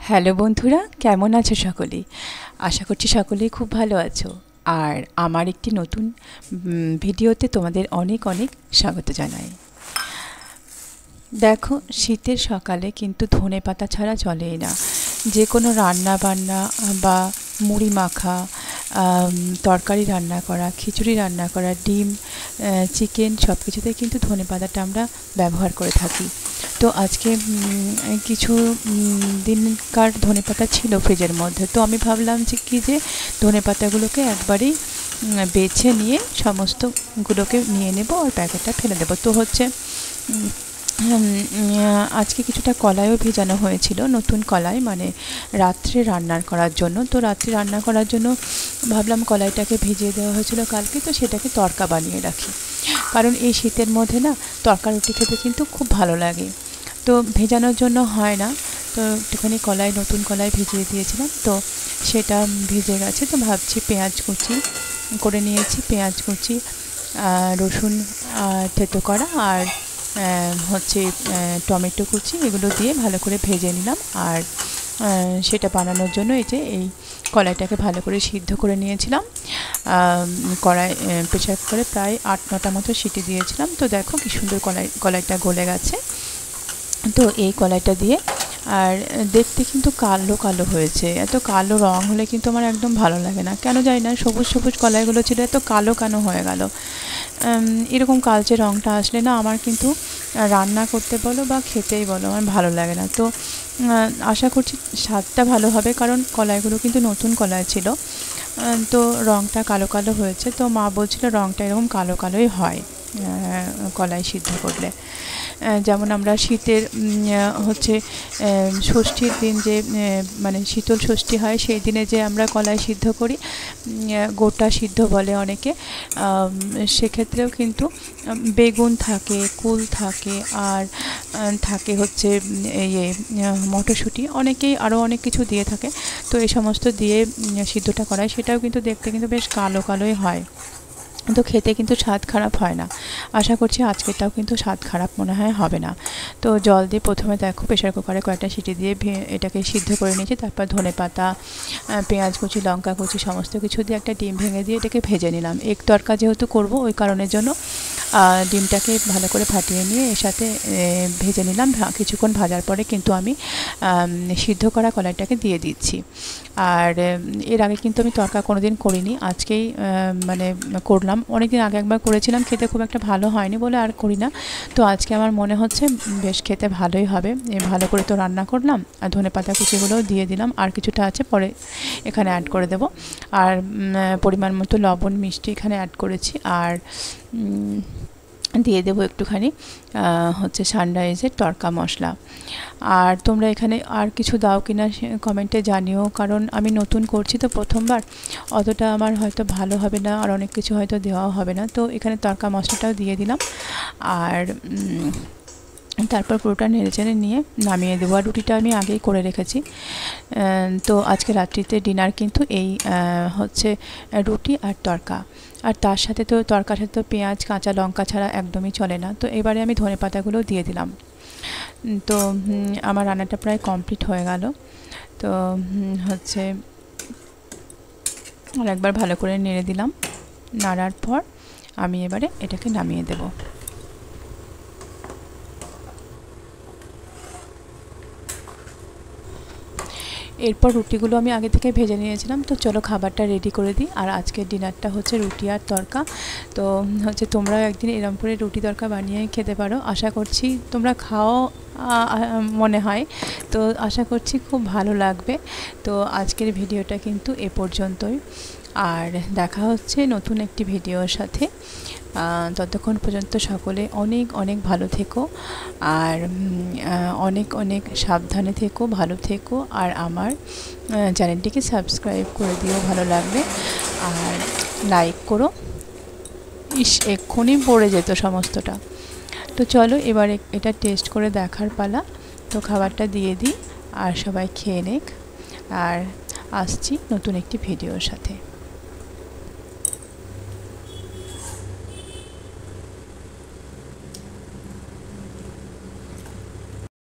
Hello বন্ধুরা, কেমন আছো সকলেই? আশা করছি সকলেই খুব ভালো আছো। আর আমার একটি নতুন ভিডিওতে তোমাদের অনেক অনেক স্বাগত জানাই। দেখো, শীতের সকালে কিন্তু ধনেপাতা ছাড়া চলেই না। যে কোনো রান্না বান্না বা মুড়ি মাখা, তরকারি রান্না করা, খিচুড়ি রান্না করা, ডিম, চিকেন সব কিছুতে কিন্তু ধনেপাতাটা আমরা ব্যবহার করে থাকি। তো আজকে কিছু দিনকার ধনেপাতা ছিল ফ্রিজের মধ্যে, তো আমি ভাবলাম যে ধনেপাতাগুলোকে একবারেই বেছে নিয়ে সমস্তগুলোকে নিয়ে নেব আর প্যাকেটটা ফেলে দেবো। তো হচ্ছে আজকে কিছুটা কলাইও ভেজানো হয়েছিল, নতুন কলাই, মানে রাত্রে রান্নার করার জন্য। তো রাত্রে রান্না করার জন্য ভাবলাম কলাইটাকে ভিজিয়ে দেওয়া হয়েছিল কালকে, তো সেটাকে তড়কা বানিয়ে রাখি, কারণ এই শীতের মধ্যে না তড়কা রুটি খেতে কিন্তু খুব ভালো লাগে। তো ভেজানোর জন্য হয় না, তো একটুখানি নতুন কলাই ভিজিয়ে দিয়েছিলাম, তো সেটা ভিজে গেছে। তো ভাবছি পেঁয়াজ কুচি করে নিয়েছি, পেঁয়াজ কুচি, রসুন থেতো করা আর হচ্ছে টমেটো কুচি, এগুলো দিয়ে ভালো করে ভেজে নিলাম। আর সেটা বানানোর জন্য এই কলাইটাকে ভালো করে সিদ্ধ করে নিয়েছিলাম। প্রেসার কুকারে প্রায় 8-9টা মতো সিটি দিয়েছিলাম। তো দেখো কি সুন্দর কলাইটা গলে গেছে। তো এই কলাইটা দিয়ে, আর দেখতে কিন্তু কালো কালো হয়েছে। এত কালো রং হলে কিন্তু আমার একদম ভালো লাগে না, কেন জানি না। সবুজ সবুজ কলাইগুলো ছিল, এত কালো কেন হয়ে গেল। এরকম কালচে রঙটা আসলে না আমার কিন্তু রান্না করতে বলো বা খেতেই বলো আমার ভালো লাগে না। তো আশা করছি স্বাদটা ভালো হবে, কারণ কলাইগুলো কিন্তু নতুন কলাই ছিল। তো রঙটা কালো কালো হয়েছে। তো মা বলছিল রঙটা এরকম কালো কালোই হয় কলাই সিদ্ধ করলে। যেমন আমরা শীতের হচ্ছে ষষ্ঠীর দিন যে মানে শীতল ষষ্ঠী হয়, সেই দিনে যে আমরা কলাই সিদ্ধ করি, গোটা সিদ্ধ বলে অনেকে, সেক্ষেত্রেও কিন্তু বেগুন থাকে, কুল থাকে, আর থাকে হচ্ছে মটরশুঁটি, অনেকেই আরও অনেক কিছু দিয়ে থাকে। তো এই সমস্ত দিয়ে সিদ্ধটা করায়, সেটাও কিন্তু দেখতে কিন্তু বেশ কালো কালোই হয়, তো খেতে কিন্তু স্বাদ খারাপ হয় না। আশা করছি আজকেরটাও কিন্তু স্বাদ খারাপ মনে হয় হবে না। তো জল দিয়ে প্রথমে দেখো প্রেসার কুকারে কয়েকটা সিটি দিয়ে এটাকে সিদ্ধ করে নিয়েছি। তারপর ধনেপাতা, পেঁয়াজ কুচি, লঙ্কা কুচি সমস্ত কিছু দিয়ে একটা ডিম ভেঙে দিয়ে এটাকে ভেজে নিলাম। এক তড়কা যেহেতু করব, ওই কারণের জন্য ডিমটাকে ভালো করে ফাটিয়ে নিয়ে এর সাথে ভেজে নিলাম। কিছুক্ষণ ভাজার পরে কিন্তু আমি সিদ্ধ করা কলাইটাকে দিয়ে দিচ্ছি। আর এর আগে কিন্তু আমি তড়কা কোনোদিন করিনি, আজকেই মানে করলাম। অনেকদিন আগে একবার করেছিলাম, খেতে খুব একটা ভালো হয়নি বলে আর করি না। তো আজকে আমার মনে হচ্ছে বেশ খেতে ভালোই হবে। ভালো করে তো রান্না করলাম, আর ধনেপাতা কুচিগুলোও দিয়ে দিলাম, আর কিছুটা আছে পরে এখানে অ্যাড করে দেব। আর পরিমাণ মতো লবণ মিষ্টি এখানে অ্যাড করেছি। আর দিয়ে দেবো একটুখানি হচ্ছে সানরাইজের তড়কা মশলা। আর তোমরা এখানে আর কিছু দাও কিনা কমেন্টে জানিও, কারণ আমি নতুন করছি তো প্রথমবার, অতটা আমার হয়তো ভালো হবে না, আর অনেক কিছু হয়তো দেওয়াও হবে না। তো এখানে তড়কা মশলাটাও দিয়ে দিলাম। আর তারপর পুরোটা নেড়েচেড়ে নিয়ে নামিয়ে দেবো। আর রুটিটা আমি আগেই করে রেখেছি। তো আজকে রাত্রিতে ডিনার কিন্তু এই হচ্ছে রুটি আর তড়কা। আর তার সাথে তো তড়কার সাথে তো পেঁয়াজ কাঁচা লঙ্কা ছাড়া একদমই চলে না। তো এবারে আমি ধনেপাতাগুলো দিয়ে দিলাম। তো আমার রান্নাটা প্রায় কমপ্লিট হয়ে গেল। তো হচ্ছে আর একবার ভালো করে নেড়ে দিলাম। নাড়ার পর আমি এবারে এটাকে নামিয়ে দেব। এরপর রুটিগুলো আমি আগে থেকে ভেজে নিয়েছিলাম। তো চলো খাবারটা রেডি করে দিই। আর আজকের ডিনারটা হচ্ছে রুটি আর তড়কা। তো হচ্ছে তোমরাও একদিন এরম করে রুটি তড়কা বানিয়ে খেতে পারো। আশা করছি তোমরা খাও মনে হয়, তো আশা করছি খুব ভালো লাগবে। তো আজকের ভিডিওটা কিন্তু এ পর্যন্তই, আর দেখা হচ্ছে নতুন একটি ভিডিওর সাথে। ততক্ষণ পর্যন্ত সকলে অনেক অনেক ভালো থেকো, আর অনেক অনেক সাবধানে থেকো, ভালো থেকো। আর আমার চ্যানেলটিকে সাবস্ক্রাইব করে দিও ভালো লাগবে, আর লাইক করো। এক্ষুনি পড়ে যেত সমস্তটা। তো চলো এবার এটা টেস্ট করে দেখার পালা। তো খাবারটা দিয়ে দিই, আর সবাই খেয়ে নেক। আর আসছি নতুন একটি ভিডিওর সাথে।